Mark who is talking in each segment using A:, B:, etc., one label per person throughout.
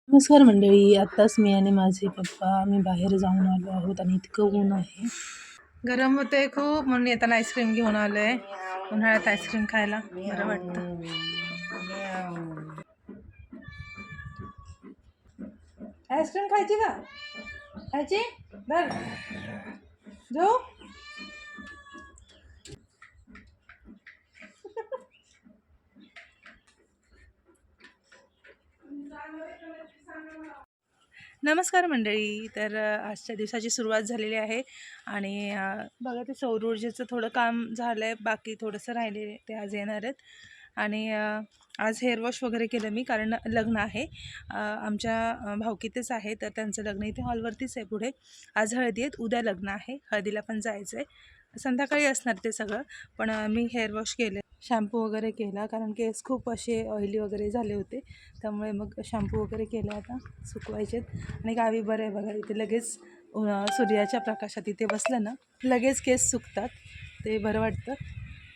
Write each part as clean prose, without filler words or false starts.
A: नमस्कार मंडळी. आत्ताच मी आणि माझे पप्पा आम्ही बाहेर जाऊन आलो आहोत आणि इतकं ऊन आहे, गरम होतंय खूप, म्हणून येताना आईस्क्रीम घेऊन आलोय. उन्हाळ्यात आईस्क्रीम खायला बरं वाटतं. आईस्क्रीम खायची का? खायची बर जाऊ. नमस्कार मंडळी. तर आजच्या दिवसाची सुरुवात झालेली आहे आणि बघा ते सौर ऊर्जेचं थोडं काम झालं आहे, बाकी थोडंसं राहिले ते आज येणार आहेत. आणि आज हेअर वॉश वगैरे केलं मी, कारण लग्न आहे आमच्या भावकीतेच आहे, तर त्यांचं लग्न इथे हॉलवरतीच आहे पुढे. आज हळदी आहेत, उद्या लग्न आहे, हळदीला पण जायचं आहे. संध्याकाळी असणार ते सगळं, पण मी हेअर वॉश केलं, शॅम्पू वगैरे केला, कारण केस खूप असे ऑइली वगैरे झाले होते, त्यामुळे मग शॅम्पू वगैरे केलं. आता सुकवायचेत. आणि गावी बरं आहे बघा, इथे लगेच सूर्याच्या प्रकाशात इथे बसलं ना लगेच केस सुकतात, ते बरं वाटतं.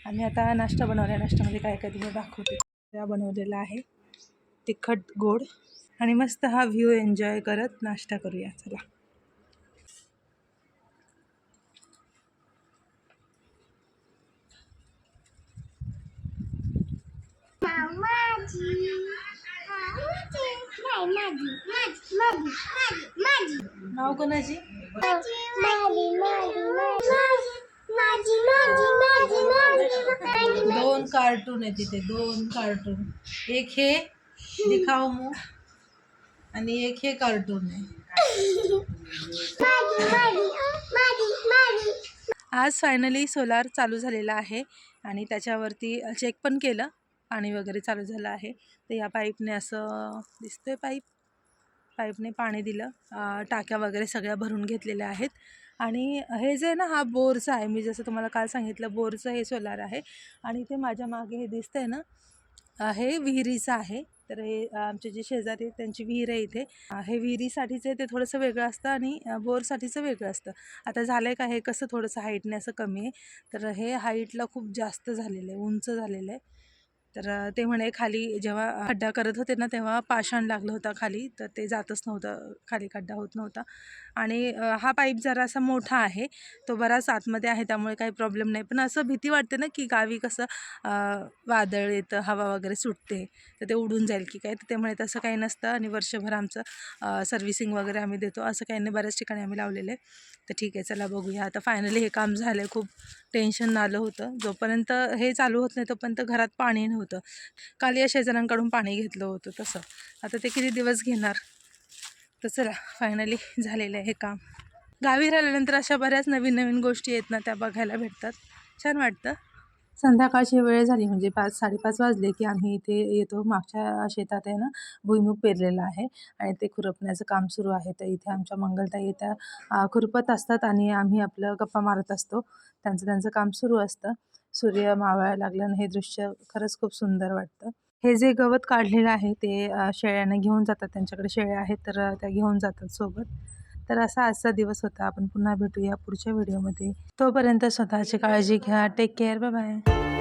A: आणि आता नाश्ता बनवला. नाश्त्यामध्ये काय काय तुम्ही दाखवते. त्या बनवलेला आहे तिखट गोड, आणि मस्त हा व्ह्यू एन्जॉय करत नाश्ता करूया. चला. नाव कोणाची? दोन कार्टून आहे तिथे, दोन कार्टून. एक हे दिखाओ मुंह आणि एक हे कार्टून आहे. आज फायनली सोलार चालू झालेला आहे आणि त्याच्यावरती चेक पण केलं, पाणी वगैरे चालू झालं आहे. तर या पाईपने असं दिसतंय, पाईपने पाणी दिलं. टाक्या वगैरे सगळ्या भरून घेतलेल्या आहेत. आणि हे जे ना, हा बोरचा आहे, मी जसं तुम्हाला काल सांगितलं बोरचं हे सोलार आहे. आणि ते माझ्या मागे हे दिसतंय ना, हे विहिरीचं आहे. तर हे आमचे जे शेजारी आहेत त्यांची विहीर आहे इथे. हे विहिरीसाठीचं ते थोडंसं वेगळं असतं आणि बोरसाठीचं वेगळं असतं. आता झालं आहे का हे कसं थोडंसं हाईटने असं कमी आहे, तर हे हाईटला खूप जास्त झालेलं आहे, उंच झालेलं आहे. तर ते म्हणे खाली जेव्हा खड्डा करत होते ना, तेव्हा पाषाण लागलं होतं खाली, तर ते जातच नव्हतं, खाली खड्डा होत नव्हता. आणि हा पाईप जरा असा मोठा आहे, तो बराच आतमध्ये आहे, त्यामुळे काही प्रॉब्लेम नाही. पण असं भीती वाटते ना, की गावी कसं वादळ येतं, हवा वगैरे सुटते, तर ते उडून जाईल की काय. तर ते म्हणे तसं काही नसतं आणि वर्षभर आमचं सर्व्हिसिंग वगैरे आम्ही देतो, असं काही नाही. बऱ्याच ठिकाणी आम्ही लावलेलं आहे. तर ठीक आहे, चला बघूया. आता फायनली हे काम झालं आहे. खूप टेन्शन आलं होतं, जोपर्यंत हे चालू होत नाही तोपर्यंत घरात पाणी नव्हतं. काल या शेजाऱ्यांकडून पाणी घेतलं होतं तसं. आता ते किती दिवस घेणार. तर चला, फायनली झालेलं आहे हे काम. गावी राहिल्यानंतर अशा बऱ्याच नवीन नवीन गोष्टी आहेत ना, त्या बघायला भेटतात, छान वाटतं. संध्याकाळची वेळ झाली, म्हणजे 5-5:30 वाजले की आम्ही इथे येतो. मागच्या शेतात आहे ना, भुईमुग पेरलेला आहे आणि ते खुरपण्याचं काम सुरू आहे. तर इथे आमच्या मंगलताई त्या खुरपत असतात आणि आम्ही आपलं गप्पा मारत असतो. त्यांचं काम सुरू असतं. सूर्य मावळायला लागलं आणि हे दृश्य खरंच खूप सुंदर वाटतं. हे जे गवत काढलेलं आहे ते शेळ्यांना घेऊन जातात, त्यांच्याकडे शेळ्या आहेत, तर त्या घेऊन जातात सोबत. तर असा आजचा दिवस होता. आपण पुन्हा भेटूया पुढच्या व्हिडिओमध्ये. तोपर्यंत स्वतःची काळजी घ्या. Take care. Bye bye.